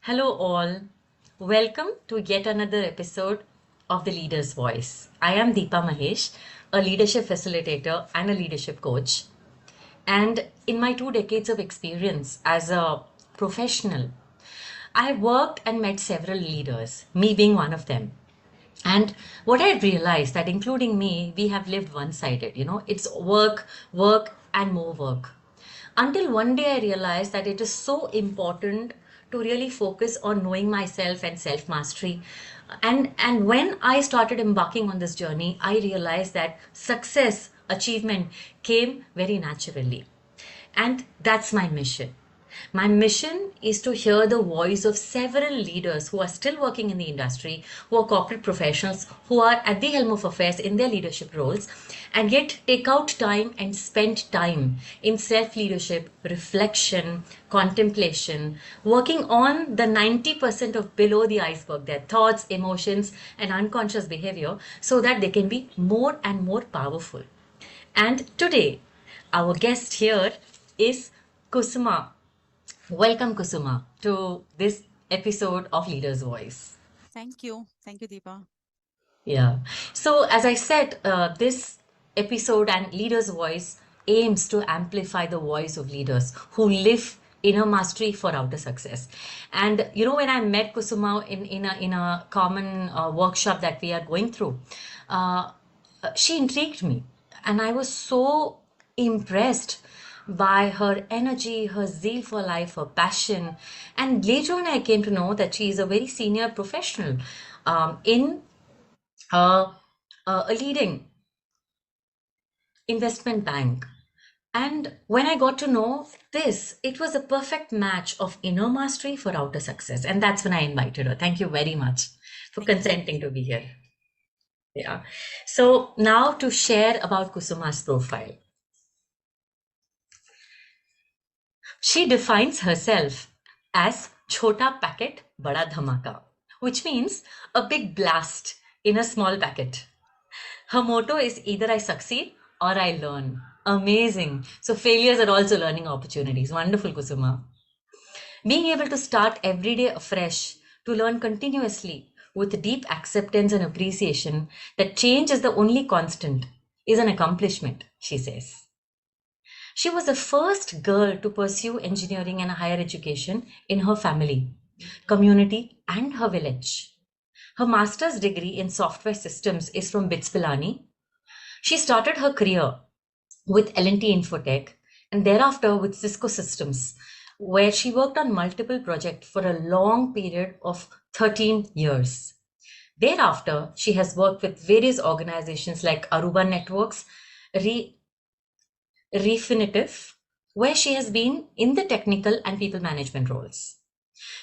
Hello, all. Welcome to yet another episode of The Leader's Voice. I am Deepa Mahesh, a leadership facilitator and a leadership coach. And in my 2 decades of experience as a professional, I worked and met several leaders, me being one of them. And what I realized that including me, we have lived one-sided, it's work, work, and more work. Until one day I realized that it is so important to really focus on knowing myself and self-mastery. And when I started embarking on this journey, I realized that success, achievement came very naturally. And that's my mission. My mission is to hear the voice of several leaders who are still working in the industry, who are corporate professionals, who are at the helm of affairs in their leadership roles, and yet take out time and spend time in self leadership, reflection, contemplation, working on the 90% of below the iceberg, their thoughts, emotions, and unconscious behavior, so that they can be more and more powerful. And today, our guest here is Kusuma. Welcome, Kusuma, to this episode of Leader's Voice. Thank you. Thank you, Deepa. Yeah. So, as I said, this episode and Leader's Voice aims to amplify the voice of leaders who live inner mastery for outer success. And when I met Kusuma in a common workshop that we are going through, uh, she intrigued me, and I was so impressed by her energy, her zeal for life, her passion. And later on, I came to know that she is a very senior professional in uh, a leading investment bank. And when I got to know this, it was a perfect match of inner mastery for outer success. And that's when I invited her. Thank you very much for Thank you so much. consenting to be here. Yeah. So now to share about Kusuma's profile. She defines herself as chota packet, bada dhamaka, which means a big blast in a small packet. Her motto is either I succeed or I learn. Amazing. So failures are also learning opportunities. Wonderful, Kusuma. Being able to start every day afresh, to learn continuously with deep acceptance and appreciation that change is the only constant is an accomplishment, she says. She was the first girl to pursue engineering and higher education in her family, community, and her village. Her master's degree in software systems is from BITS Pilani. She started her career with L&T Infotech and thereafter with Cisco Systems, where she worked on multiple projects for a long period of 13 years. Thereafter, she has worked with various organizations like Aruba Networks, Refinitiv, where she has been in the technical and people management roles.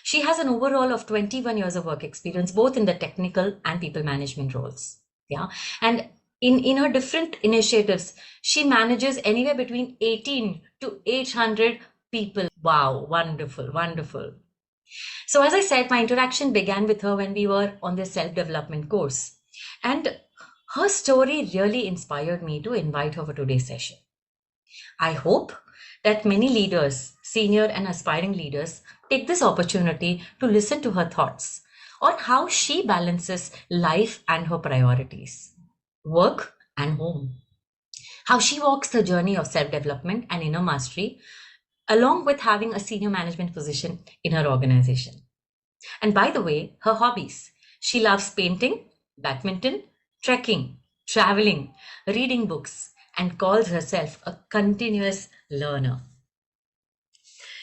She has an overall of 21 years of work experience, both in the technical and people management roles. Yeah. And in her different initiatives, she manages anywhere between 18 to 800 people. Wow, wonderful, wonderful. So, as I said, my interaction began with her when we were on this self development course. And her story really inspired me to invite her for today's session. I hope that many leaders, senior and aspiring leaders, take this opportunity to listen to her thoughts on how she balances life and her priorities, work and home, how she walks the journey of self development and inner mastery, along with having a senior management position in her organization. And by the way, her hobbies: she loves painting, badminton, trekking, traveling, reading books, and calls herself a continuous learner.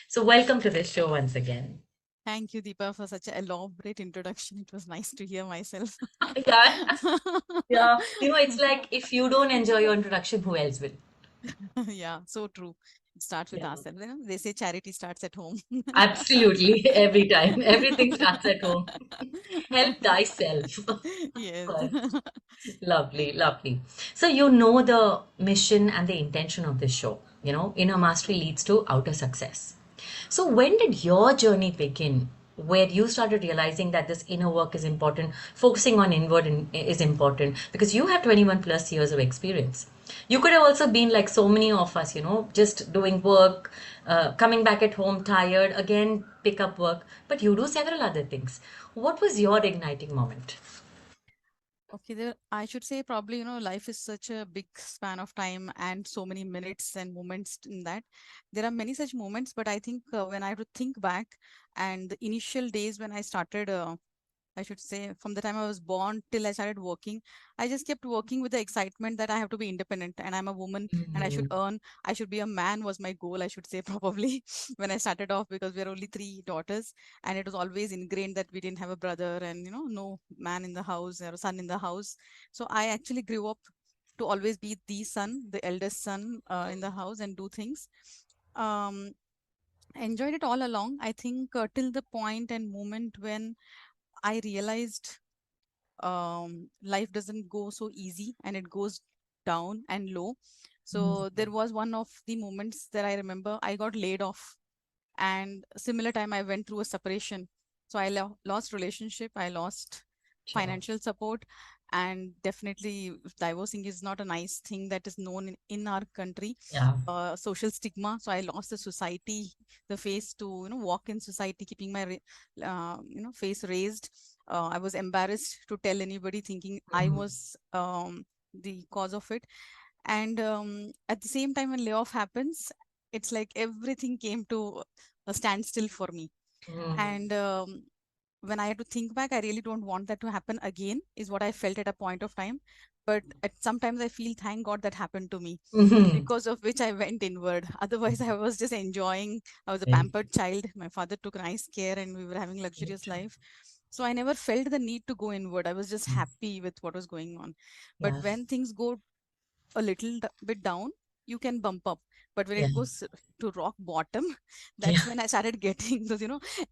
So, welcome to this show once again. Thank you, Deepa, for such an elaborate introduction. It was nice to hear myself. Yeah, yeah. It's like if you don't enjoy your introduction, who else will? Yeah, so true. It starts with Yeah, ourselves. They say charity starts at home. absolutely. Every time, everything starts at home. Help thyself. Yes. Lovely, lovely. So you know the mission and the intention of this show. Inner mastery leads to outer success. So when did your journey begin? Where you started realizing that this inner work is important, focusing on inward is important because you have 21 plus years of experience. You could have also been like so many of us, just doing work, Coming back at home tired, again pick up work, but you do several other things. What was your igniting moment? Okay, there I should say probably, life is such a big span of time and so many minutes and moments in that. There are many such moments, but I think when I have to think back and the initial days when I started I should say from the time I was born till I started working, I just kept working with the excitement that I have to be independent and I'm a woman and I should Mm, earn. I should be a man was my goal, I should say, probably when I started off, because we're only three daughters and it was always ingrained that we didn't have a brother and, no man in the house or son in the house. So I actually grew up to always be the son, the eldest son in the house and do things. Um, I enjoyed it all along. I think till the point and moment when I realized life doesn't go so easy and it goes down and low. So mm, there was one of the moments that I remember I got laid off, and similar time I went through a separation. So I lost relationship, I lost sure. financial support, and definitely divorcing is not a nice thing that is known in our country. Yeah. Social stigma, so I lost the society, the face to walk in society keeping my face raised. I was embarrassed to tell anybody, thinking I Mm, was the cause of it. And at the same time when layoff happens, it's like everything came to a standstill for me. mm, And when I had to think back, I really don't want that to happen again, is what I felt at a point of time. But at sometimes I feel thank God that happened to me, mhm. because of which I went inward. Otherwise, I was just enjoying. I was a Very pampered child. My father took nice care and we were having very luxurious true. life. So I never felt the need to go inward. I was just Mm, happy with what was going on. But yeah. when things go a little bit down, you can bump up. But when Yeah. it goes to rock bottom, Yeah. that's when I started getting those,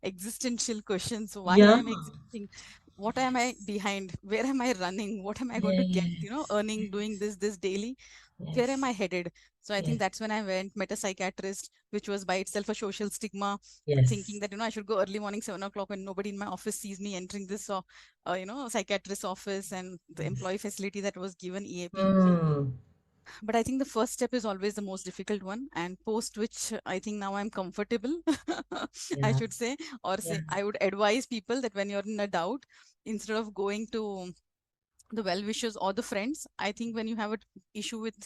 existential questions. Why Yeah. I'm existing? What am I behind? Where am I running? What am I going to get? Yes. Earning, doing this daily. Where am Yes. I headed? So I think Yes. that's when I went, met a psychiatrist, which was by itself a social stigma, thinking Yes. that, I should go early morning, 7 o'clock, when nobody in my office sees me entering this, psychiatrist office and the Yes. employee facility that was given, EAP. Mm, But I think the first step is always the most difficult one, and post which I think now I'm comfortable, I yeah. should say, or Yeah. say I would advise people that when you're in a doubt, instead of going to the well wishers or the friends, I think when you have an issue with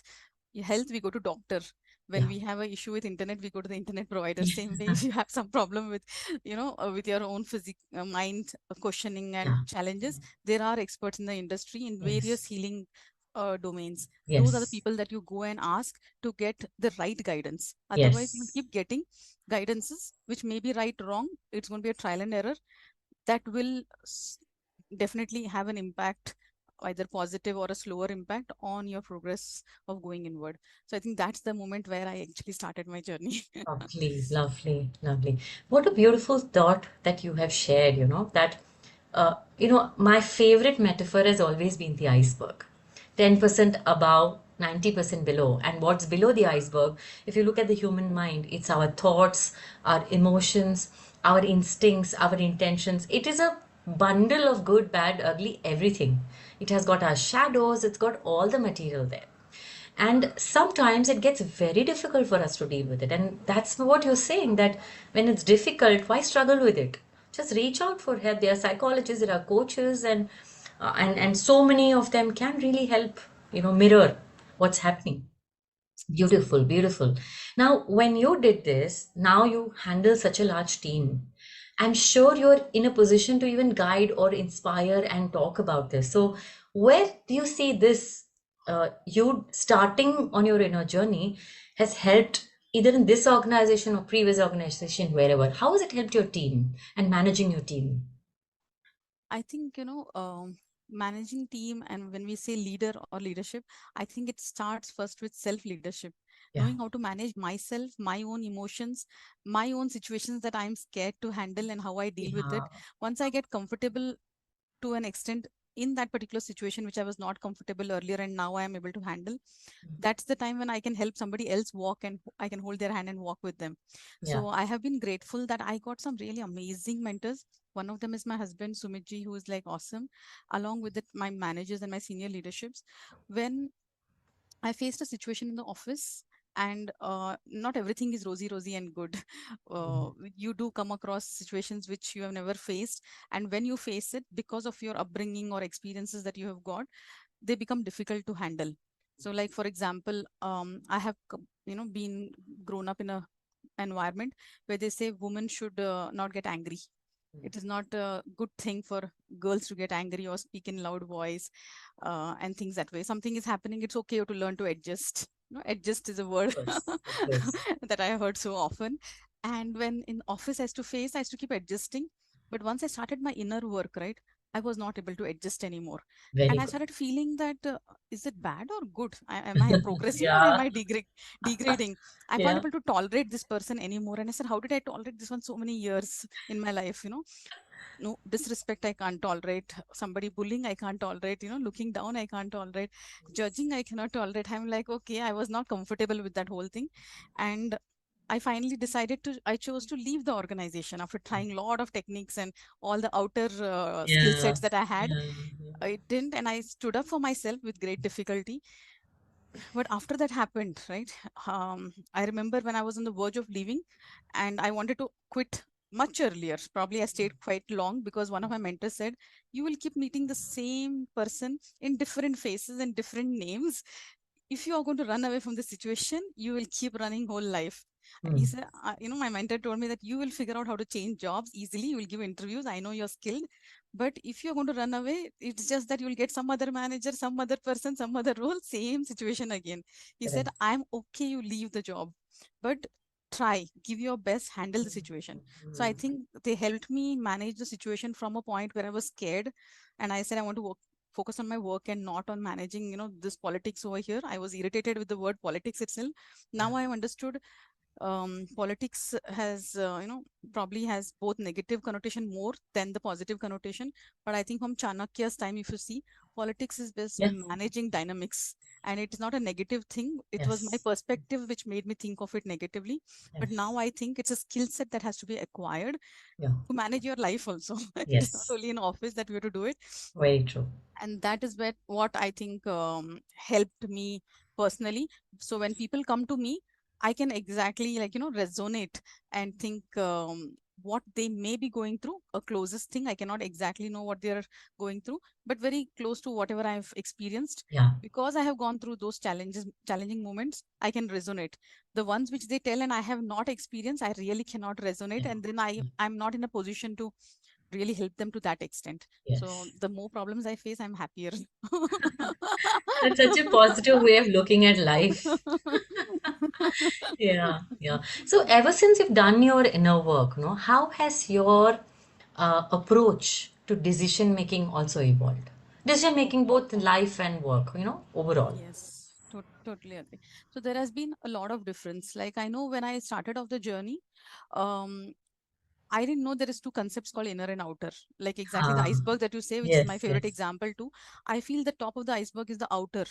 health, we go to doctor. When Yeah. we have an issue with internet, we go to the internet provider. Yeah. Same way, if you have some problem with with your own mind, questioning and Yeah. challenges, there are experts in the industry in various Yes. healing domains. Those are the Yes. people that you go and ask to get the right guidance. Otherwise, you Yes. keep getting guidances which may be right wrong. It's going to be a trial and error that will definitely have an impact, either positive or a slower impact on your progress of going inward. So I think that's the moment where I actually started my journey. Lovely, lovely, lovely. What a beautiful thought that you have shared, that, my favorite metaphor has always been the iceberg. 10% above, 90% below. And what's below the iceberg, if you look at the human mind, it's our thoughts, our emotions, our instincts, our intentions. It is a bundle of good, bad, ugly, everything. It has got our shadows, it's got all the material there. And sometimes it gets very difficult for us to deal with it. And that's what you're saying, that when it's difficult, why struggle with it? Just reach out for help. There are psychologists, there are coaches, and so many of them can really help, mirror what's happening. Beautiful, beautiful. Now, when you did this, now you handle such a large team. I'm sure you're in a position to even guide or inspire and talk about this. So, where do you see this? You starting on your inner journey has helped either in this organization or previous organization, wherever. How has it helped your team and managing your team? I think, managing team, and when we say leader or leadership, I think it starts first with self leadership, Yeah, knowing how to manage myself, my own emotions, my own situations that I'm scared to handle, and how I deal with it. yeah, Once I get comfortable to an extent in that particular situation which I was not comfortable earlier and now I am able to handle, that's the time when I can help somebody else walk and I can hold their hand and walk with them. yeah, So I have been grateful that I got some really amazing mentors. One of them is my husband Sumitji, who is like awesome, along with it, my managers and my senior leaderships. When I faced a situation in the office, and not everything is rosy and good. Mm. You do come across situations which you have never faced, and when you face it, because of your upbringing or experiences that you have got, they become difficult to handle. So like for example, I have been grown up in a environment where they say women should not get angry. It is not a good thing for girls to get angry or speak in loud voice, and things that way. Something is happening, it's okay to learn to adjust. Adjust is a Of word course, of course. that I heard so often. And when in office I used to face, I used to keep adjusting. But once I started my inner work, right, I was not able to adjust anymore. Very And I good. started feeling that, is it bad or good? Am I progressing or am Yeah, I degrading? I'm not yeah. able to tolerate this person anymore. And I said, how did I tolerate this one so many years in my life? No disrespect I can't tolerate, somebody bullying I can't tolerate, looking down I can't tolerate, judging I cannot tolerate. I'm like, okay, I was not comfortable with that whole thing. And I finally decided to I chose to leave the organization after trying a lot of techniques and all the outer skill Yeah, sets that I had. yeah, yeah. I didn't, and I stood up for myself with great difficulty. But after that happened, right, I remember when I was on the verge of leaving and I wanted to quit much earlier. Probably I stayed quite long because one of my mentors said, you will keep meeting the same person in different faces and different names. If you are going to run away from the situation, you will keep running whole life. He Mm. said, my mentor told me that you will figure out how to change jobs easily. You will give interviews. I know you're skilled. But if you're going to run away, it's just that you will get some other manager, some other person, some other role, same situation again. He said, Correct. I'm okay, you leave the job, but try, give your best, handle the situation. So I Mm. think they helped me manage the situation from a point where I was scared. And I said, I want to focus on my work and not on managing, this politics over here. I was irritated with the word politics itself. Yeah. Now I have understood, politics has probably has both negative connotation more than the positive connotation. But I think from Chanakya's time, if you see, politics is best Yeah. managing dynamics, and it is not a negative thing. It was my Yes. perspective which made me think of it negatively. But now Yes. I think it's a skill set that has to be acquired Yeah. to manage your life also. It is not Yes. only in office that we have to do it. Very true. And that is what I think helped me personally. So when people come to me, I can exactly, like, resonate and think, what they may be going through. A closest thing, I cannot exactly know what they're going through, but very close to whatever I've experienced. Yeah. Because I have gone through those challenging moments, I can resonate. The ones which they tell and I have not experienced, I really cannot resonate, Yeah. and then I'm not in a position to really help them to that extent. So Yes. the more problems I face, I'm happier. That's such a positive way of looking at life. Yeah, yeah. So ever since you've done your inner work, how has your approach to decision making also evolved? Decision Oh, making both in life and work, overall. yes, totally agree. So there has been a lot of difference. Like I know when I started off the journey, um, I didn't know there is two concepts called inner and outer. Like exactly the Ah, iceberg that you say, which is my yes, favorite yes. example too. I feel the top of the iceberg is the outer.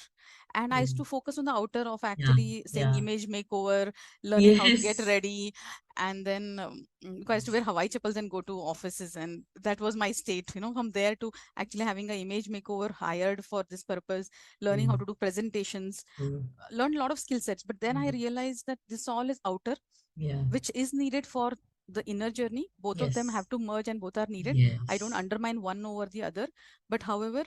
And I used Mm. to focus on the outer of Yeah, actually saying yeah. image makeover, learning how to get Yes. ready. And then because I used to wear Hawaii chappals and go to offices. And that was my state, from there to actually having an image makeover hired for this purpose, learning how Mm, to do presentations, mm, learned a lot of skill sets. But then I mm. realized that this all is outer, Yeah. which is needed for the inner journey. Both of them have Yes. to merge and both are needed. I don't Yes. undermine one over the other. But however,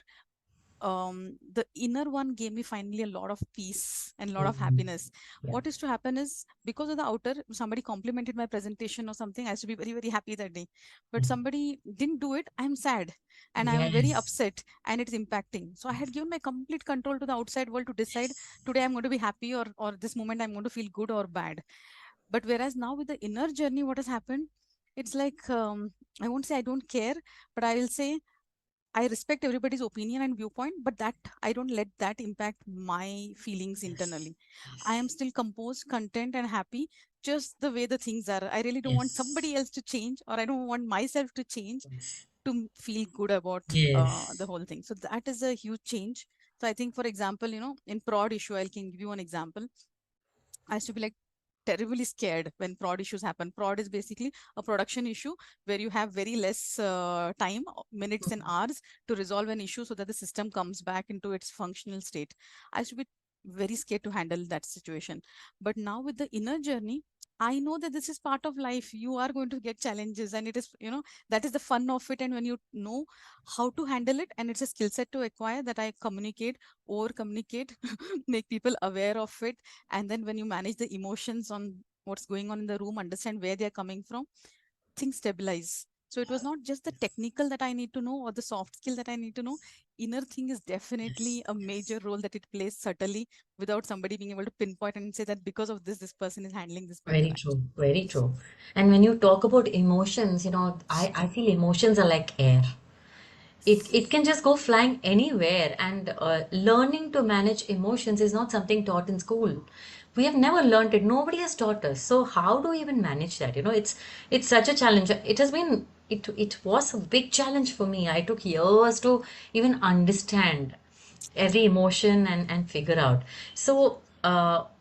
the inner one gave me finally a lot of peace and a lot of Mm. happiness. Yeah. What is to happen is, because of the outer, somebody complimented my presentation or something, I used to be very, very happy that day. But Mm. somebody didn't do it, I'm sad and I'm very Yes. upset, and it's impacting. So I had given my complete control to the outside world to decide, today I'm going to be happy, or this moment I'm going to feel good or bad. But whereas now with the inner journey, what has happened, it's like, I won't say I don't care, but I will say I respect everybody's opinion and viewpoint, but that I don't let that impact my feelings Yes. internally. I am Yes. still composed, content, and happy just the way the things are. I really don't want Yes. somebody else to change, or I don't want myself to change Yes. to feel good about the Yes. whole thing. So that is a huge change. So I think, for example, in prod issue, I can give you one example. I used to be like terribly scared when prod issues happen. Prod is basically a production issue where you have very less time, minutes and hours to resolve an issue so that the system comes back into its functional state. I used to be very scared to handle that situation. But now with the inner journey, I know that this is part of life. You are going to get challenges, and it is, that is the fun of it. And when you know how to handle it, and it's a skill set to acquire, that I communicate, over communicate, make people aware of it. And then when you manage the emotions on what's going on in the room, understand where they're coming from, things stabilize. So it was not just the technical that I need to know or the soft skill that I need to know. Inner thing is definitely Yes. a major role that it plays subtly without somebody being able to pinpoint and say that because of this, this person is handling this better, Very true, actually. very true. And when you talk about emotions, I feel emotions are like air. It can just go flying anywhere, and learning to manage emotions is not something taught in school. We have never learned it. Nobody has taught us. So how do we even manage that? It's such a challenge. It was a big challenge for me. I took years to even understand every emotion and figure out. So how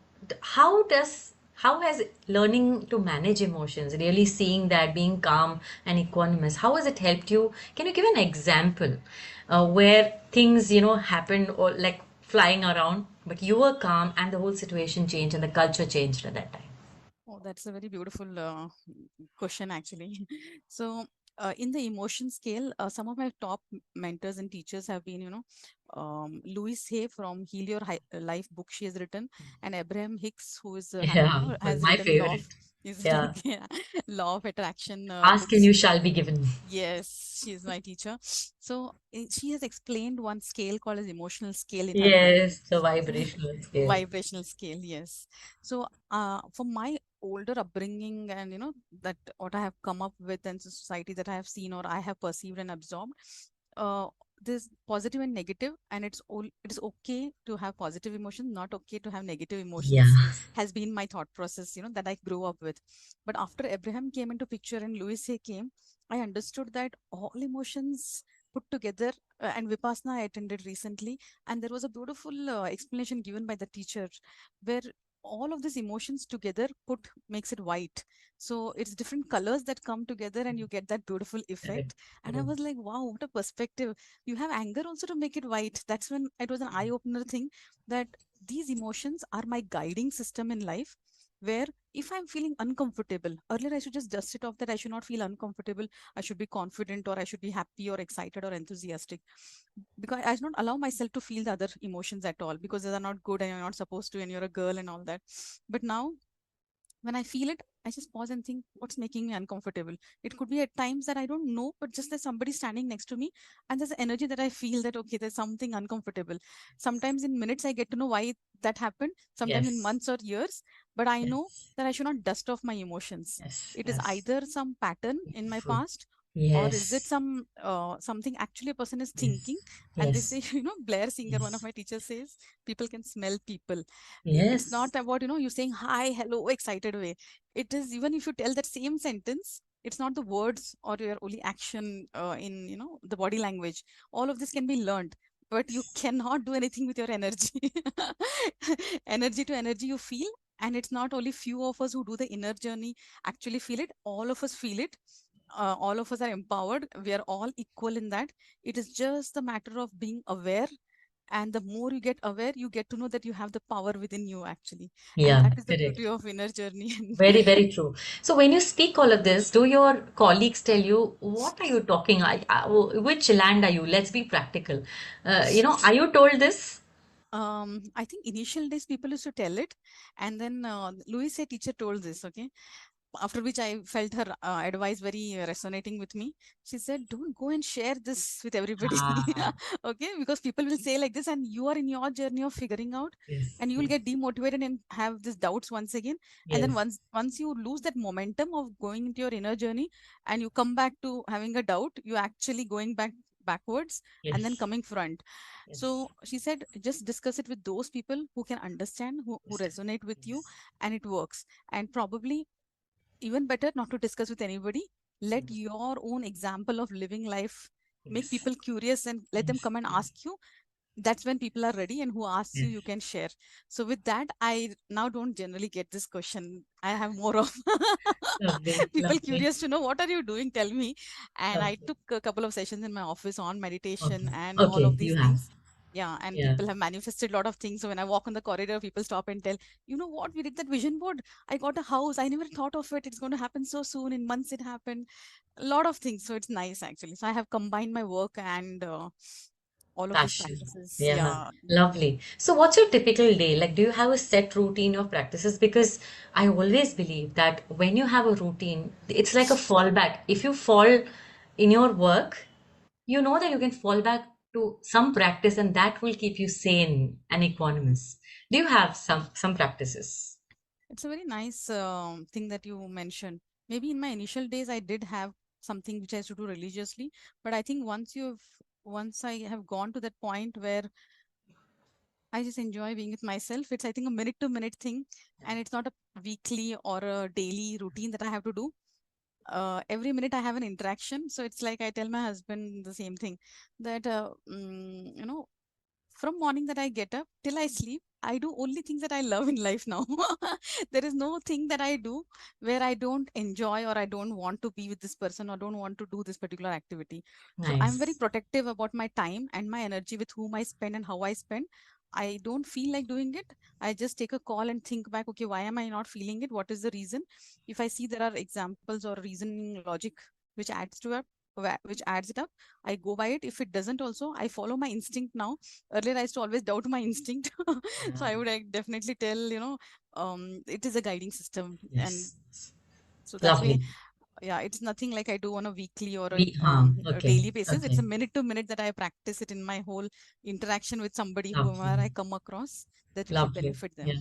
has learning to manage emotions, really seeing that, being calm and equanimous, how has it helped you? Can you give an example where things happened or like flying around, but you were calm and the whole situation changed and the culture changed at that time? Oh, that's a very beautiful question, actually. So, in the emotion scale, some of my top mentors and teachers have been, Louise Hay from Heal Your Life book she has written, and Abraham Hicks, who is, Yeah, has my written Law of, favorite. is Yeah. like, yeah, Law of Attraction Ask and books. you shall be given. Yes, she is my teacher. So she has explained one scale called as emotional scale in her book. Yes, the vibrational scale. Vibrational scale, yes. So for my older upbringing, and that what I have come up with, and society that I have seen or I have perceived and absorbed, uh there's positive and negative, and it is okay to have positive emotions, not okay to have negative Yeah. emotions, has been my thought process, that I grew up with. But after Abraham came into picture and Louis Hay came, I understood that all emotions put together, and Vipassana I attended recently, and there was a beautiful explanation given by the teacher, where all of these emotions together put makes it white. So it's different colors that come together and you get that beautiful Correct. effect. And I Correct. was like, wow, what a perspective. You have anger also to make it white. That's when it was an eye opener thing, that these emotions are my guiding system in life, where if I'm feeling uncomfortable, earlier I should just dust it off, that I should not feel uncomfortable. I should be confident, or I should be happy or excited or enthusiastic, because I should not allow myself to feel the other emotions at all, because they are not good and you're not supposed to, and you're a girl and all that. But now when I feel it, I just pause and think, what's making me uncomfortable? It could be at times that I don't know, but just there's somebody standing next to me, and there's an energy that I feel that, okay, there's something uncomfortable. Sometimes in minutes, I get to know why that happened, sometimes in Yes. months or years, but I know Yes. that I should not dust off my emotions. Yes. It is Yes. either some pattern in my Beautiful. past, or is it Yes. something actually a person is thinking. Yes. And they say, Yes. Blair Singer, one of Yes. my teachers, says people can smell people. It's Yes. not about you saying hi, hello, excited way. It is, even if you tell that same sentence, it's not the words or your only action in the body language. All of this can be learned, but you cannot do anything with your energy. Energy to energy you feel. And it's not only few of us who do the inner journey actually feel it, all of us feel it. All of us are empowered, we are all equal in that. It is just a matter of being aware, and the more you get aware, you get to know that you have the power within you, actually. And Yeah, that is the correct. beauty of inner journey. Very, very true. So when you speak all of this, do your colleagues tell you, what are you talking? Which land are you? Let's be practical. Are you told this? I think initial days people used to tell it, and then Louis, a teacher, told this. Okay, after which I felt her advice very resonating with me. She said, "Don't go and share this with everybody." Ah, Okay, because people will say like this, and you are in your journey of figuring out, yes, and you will yes, get demotivated and have these doubts once again. And then yes, once you lose that momentum of going into your inner journey, and you come back to having a doubt, you actually going backwards and then yes, coming front. yes, So she said, just discuss it with those people who can understand, who understand. resonate with you, Yes, and it works. And probably even better, not to discuss with anybody. Let yes, your own example of living life make yes, people curious, and let them yes, come and yes, ask you. That's when people are ready, and who asks you, yes. you can share. So with that, I now don't generally get this question. I have more of Lovely, people lovely, curious to know, what are you doing, tell me. And I lovely. took a couple of sessions in my office on meditation Okay, and all okay, of you these have. things. Yeah, and Yeah, people have manifested a lot of things. So when I walk on the corridor, people stop and tell, you know what, we did that vision board. I got a house. I never thought of it. It's going to happen so soon. In months, it happened. A lot of things. So it's nice actually. So I have combined my work and all of these passion. practices. Yeah, Yeah. lovely. So, what's your typical day? Like, do you have a set routine of practices? Because I always believe that when you have a routine, it's like a fallback. If you fall in your work, you know that you can fall back to some practice, and that will keep you sane and equanimous. Do you have some practices? It's a very nice thing that you mentioned. Maybe in my initial days, I did have something which I used to do religiously, but I think once I have gone to that point where I just enjoy being with myself. It's, I think, a minute to minute thing, and it's not a weekly or a daily routine that I have to do. Every minute I have an interaction. So it's like I tell my husband the same thing that, from morning that I get up till I sleep, I do only things that I love in life now. There is no thing that I do where I don't enjoy or I don't want to be with this person or don't want to do this particular activity. So I'm very Nice, protective about my time and my energy with whom I spend and how I spend. I don't feel like doing it. I just take a call and think back, okay, why am I not feeling it? What is the reason? If I see there are examples or reasoning logic which adds to it, which adds it up, I go by it. If it doesn't also, I follow my instinct now. Earlier I used to always doubt my instinct. So yeah, I would like, definitely tell, it is a guiding system. And yes, so that way, lovely. yeah, it's nothing like I do on a weekly or a Okay, daily basis. It's okay, a minute to minute that I practice it in my whole interaction with somebody, whoever lovely, I come across, that which will lovely. benefit them. Yeah.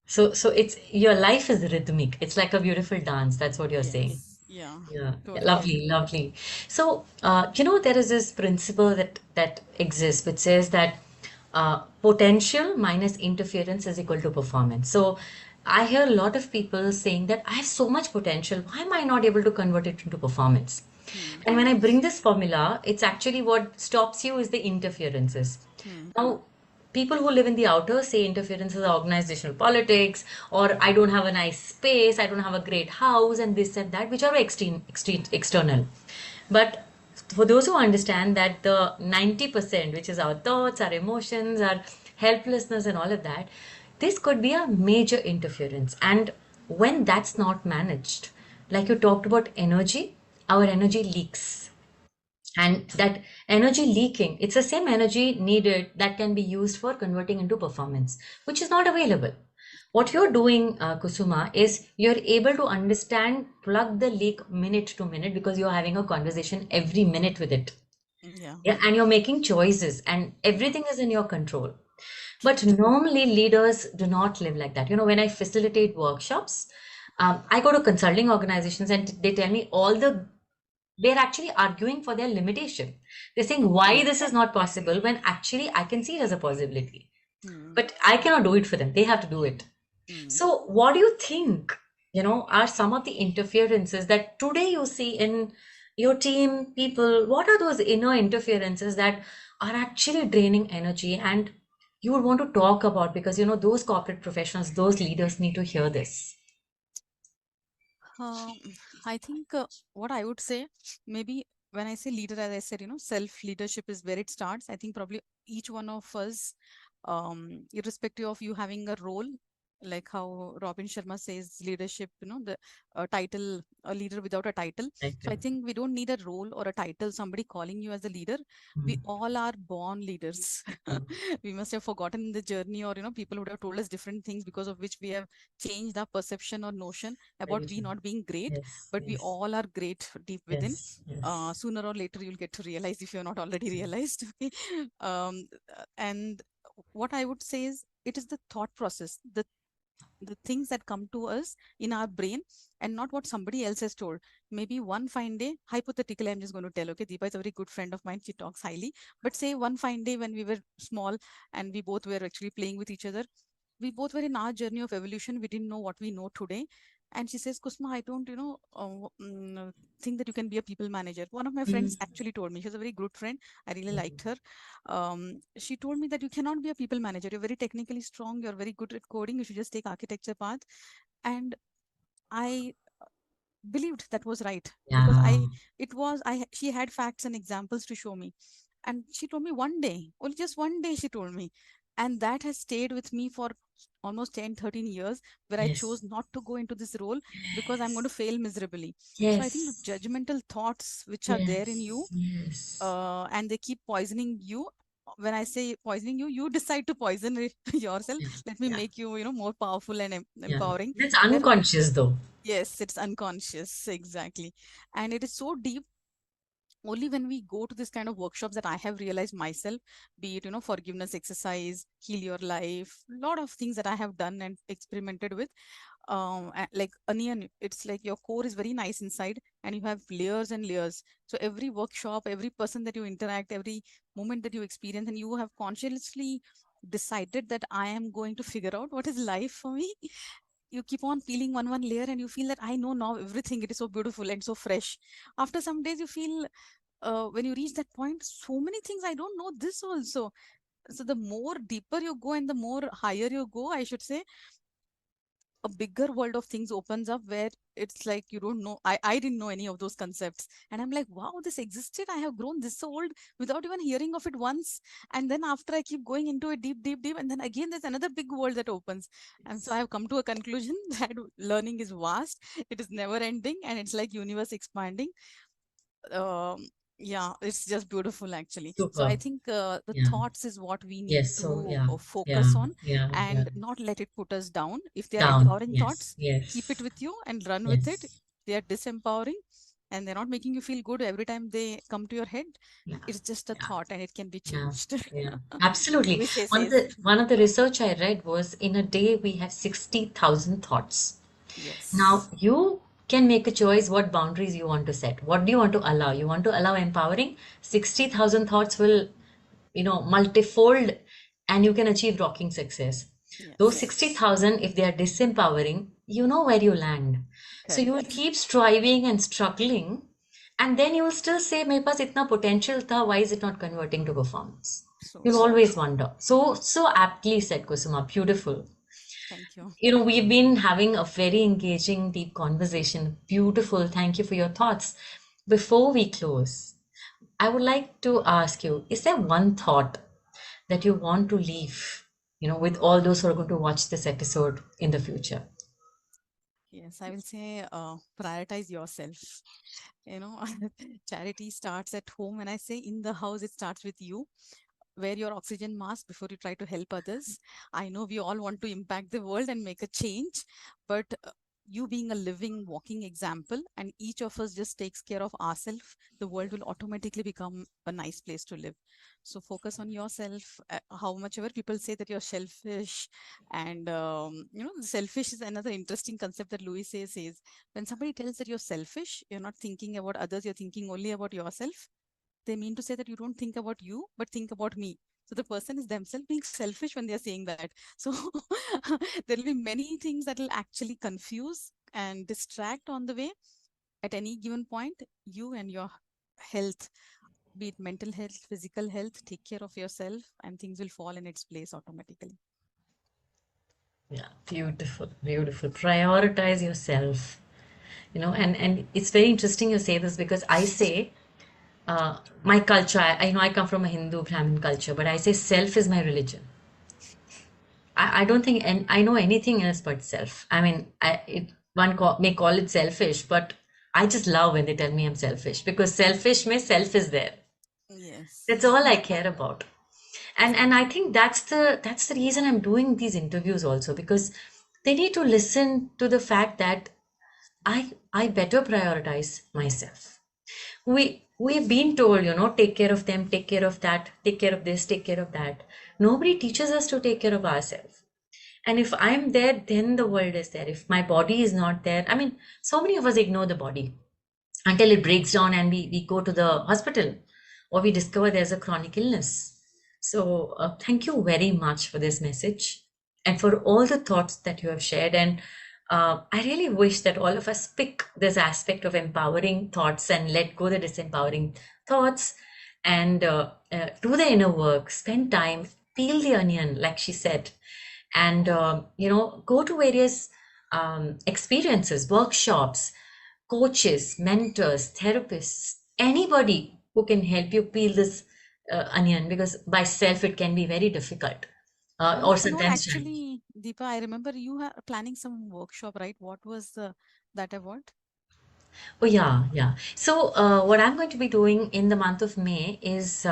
So it's your life is rhythmic. It's like a beautiful dance. That's what you're saying. Yes. Yeah. Yeah, yeah, Totally lovely, agree. lovely. So, there is this principle that exists, which says that potential minus interference is equal to performance. So, I hear a lot of people saying that I have so much potential. Why am I not able to convert it into performance? Hmm. And when I bring this formula, it's actually what stops you is the interferences. Hmm. Now, people who live in the outer say interferences are organizational politics, or I don't have a nice space, I don't have a great house, and this and that, which are external. But for those who understand that the 90%, which is our thoughts, our emotions, our helplessness, and all of that, this could be a major interference. And when that's not managed, like you talked about energy, our energy leaks, and that energy leaking, it's the same energy needed that can be used for converting into performance, which is not available. What you're doing, Kusuma, is you're able to understand, plug the leak minute to minute, because you're having a conversation every minute with it. Yeah. Yeah, and you're making choices and Yeah. everything is in your control. But True. normally leaders do not live like that. When I facilitate workshops, I go to consulting organizations and they tell me all the they're actually arguing for their limitation. They're saying why this is not possible when actually I can see it as a possibility. Hmm. But I cannot do it for them. They have to do it. Hmm. So, what do you think, are some of the interferences that today you see in your team people? What are those inner interferences that are actually draining energy and you would want to talk about because, those corporate professionals, those leaders need to hear this? Um, I think what I would say, maybe when I say leader, as I said, self leadership is where it starts. I think probably each one of us, irrespective of you having a role, like how Robin Sharma says, leadership, the title, a leader without a title. Right. So I think we don't need a role or a title, somebody calling you as a leader. We Mhm. all are born leaders. We must have forgotten the journey, or, people would have told us different things because of which we have changed our perception or notion about Very we true. not being great, Yes, but we yes, all are great deep within. yes, yes. Sooner or later, you'll get to realize if you're not already realized. Okay. And what I would say is, it is the thought process, the things that come to us in our brain, and not what somebody else has told. Maybe one fine day, hypothetically, I'm just going to tell, okay, Deepa is a very good friend of mine. She talks highly. But say one fine day when we were small and we both were actually playing with each other, we both were in our journey of evolution. We didn't know what we know today. And she says, Kusma, I don't, think that you can be a people manager. One of my friends Mm. actually told me, she's a very good friend. I really liked her. She told me that you cannot be a people manager. You're very technically strong. You're very good at coding. You should just take architecture path. And I believed that was right, because Yeah. she had facts and examples to show me. And she told me one day, only just one day she told me. And that has stayed with me for almost 10, 13 years, where I Yes. chose not to go into this role because I'm going to Yes. fail miserably. So I think the Yes. judgmental thoughts which are there in you, Yes. Yes. and they keep poisoning you. When I say poisoning you, you decide to poison it yourself. Yeah. Let me Yeah. make you, more powerful and Yeah. empowering. That's Where, unconscious though. yes, it's unconscious, exactly. And it is so deep. Only when we go to this kind of workshops that I have realized myself, be it, forgiveness exercise, heal your life, a lot of things that I have done and experimented with. Like onion, it's like your core is very nice inside and you have layers and layers. So every workshop, every person that you interact, every moment that you experience, and you have consciously decided that I am going to figure out what is life for me. You keep on peeling one layer and you feel that I know now everything. It is so beautiful and so fresh. After some days you feel, when you reach that point, so many things I don't know this also. So the more deeper you go and the more higher you go, I should say, a bigger world of things opens up, where it's like you don't know. I didn't know any of those concepts, and I'm like, wow, this existed. I have grown this old without even hearing of it once. And then after I keep going into it deep, deep, deep, and then again there's another big world that opens. And so I have come to a conclusion that learning is vast, it is never ending, and it's like universe expanding. um yeah, it's just beautiful actually. So I Super. think, the Yeah. thoughts is what we need Yes. So to yeah. focus Yeah. on, Yeah. Yeah. and not let it put us down. If they are Down. empowering Yes. thoughts, keep it Yes. with you and run with it. Yes. They are disempowering and they're not making you feel good every time they come to your head. Yeah. It's just a Yeah. thought and it can be Yeah. changed. Yeah. Absolutely. Louis One of says. the one of the research I read was in a day we have 60,000 thoughts. Now, Yes. you can make a choice what boundaries you want to set. What do you want to allow? You want to allow empowering? 60,000 thoughts will, multifold and you can achieve rocking success. Those Yes. 60,000, if they are disempowering, you know where you land. So you will Correct. keep striving and struggling, and then you will still say, "मेरे पास इतना potential था, why is it not converting to performance?" So You'll true. always wonder. So aptly said, Kusuma. Beautiful. Thank you. We've been having a very engaging, deep conversation. Beautiful. Thank you for your thoughts. Before we close, I would like to ask you, is there one thought that you want to leave, with all those who are going to watch this episode in the future? Yes, I will say, prioritize yourself. You know, charity starts at home. When I say in the house, it starts with you. Wear your oxygen mask before you try to help others. I know we all want to impact the world and make a change, but you being a living, walking example, and each of us just takes care of ourselves, the world will automatically become a nice place to live. So focus on yourself. How much ever people say that you're selfish, and selfish is another interesting concept that Louis says. When somebody tells that you're selfish, you're not thinking about others, you're thinking only about yourself. They mean to say that you don't think about you, but think about me. So the person is themselves being selfish when they're saying that. So there will be many things that will actually confuse and distract on the way. At any given point, you and your health, be it mental health, physical health, take care of yourself and things will fall in its place automatically. Yeah, beautiful, beautiful. Prioritize yourself. And it's very interesting you say this because I say my culture. I know I come from a Hindu Brahmin culture, but I say self is my religion. I don't think and I know anything else but self. I mean, may call it selfish, but I just love when they tell me I'm selfish because selfish means self is there. Yes, That's all I care about. And so I true. think that's the reason I'm doing these interviews also because they need to listen to the fact that I better prioritize myself. We've been told, take care of them, take care of that, take care of this, take care of that. Nobody teaches us to take care of ourselves. And if I'm there, then the world is there. If my body is not there, I mean, so many of us ignore the body until it breaks down and we go to the hospital or we discover there's a chronic illness. So, thank you very much for this message and for all the thoughts that you have shared. And I really wish that all of us pick this aspect of empowering thoughts and let go the disempowering thoughts and do the inner work, spend time, peel the onion, like she said, and go to various experiences, workshops, coaches, mentors, therapists, anybody who can help you peel this onion, because by self it can be very difficult, or No, sometimes challenging. actually, Deepa, I remember you are planning some workshop, right? What was that about? Oh, yeah, yeah. So, what I'm going to be doing in the month of May is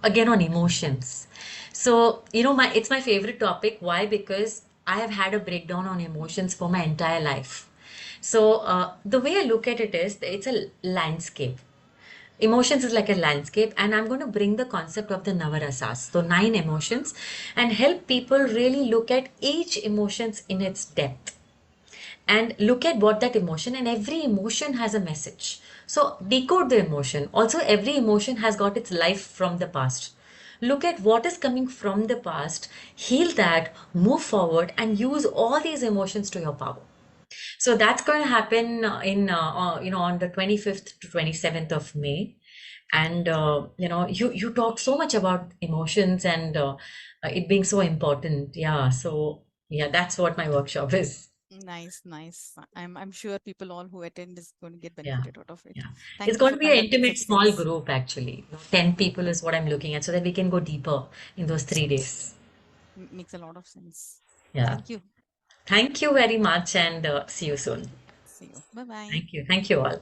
again on emotions. So, it's my favorite topic. Why? Because I have had a breakdown on emotions for my entire life. So, the way I look at it is it's a landscape. Emotions is like a landscape, and I'm going to bring the concept of the Navarasas, so nine emotions, and help people really look at each emotions in its depth and look at what that emotion, and every emotion has a message. So decode the emotion. Also, every emotion has got its life from the past. Look at what is coming from the past, heal that, move forward, and use all these emotions to your power. So that's going to happen in on the 25th to 27th of May. And you talk so much about emotions and it being so important. Yeah, so yeah, that's what my workshop is. Nice, nice. I'm sure people all who attend is going to get Yeah, benefited out of it. yeah. It's Thank you going for to be an conducting intimate such small things. group actually. 10 people is what I'm looking at so that we can go deeper in those 3 days. Makes a lot of sense. Yeah. Thank you. Thank you very much and see you soon. See you. Bye bye. Thank you. Thank you all.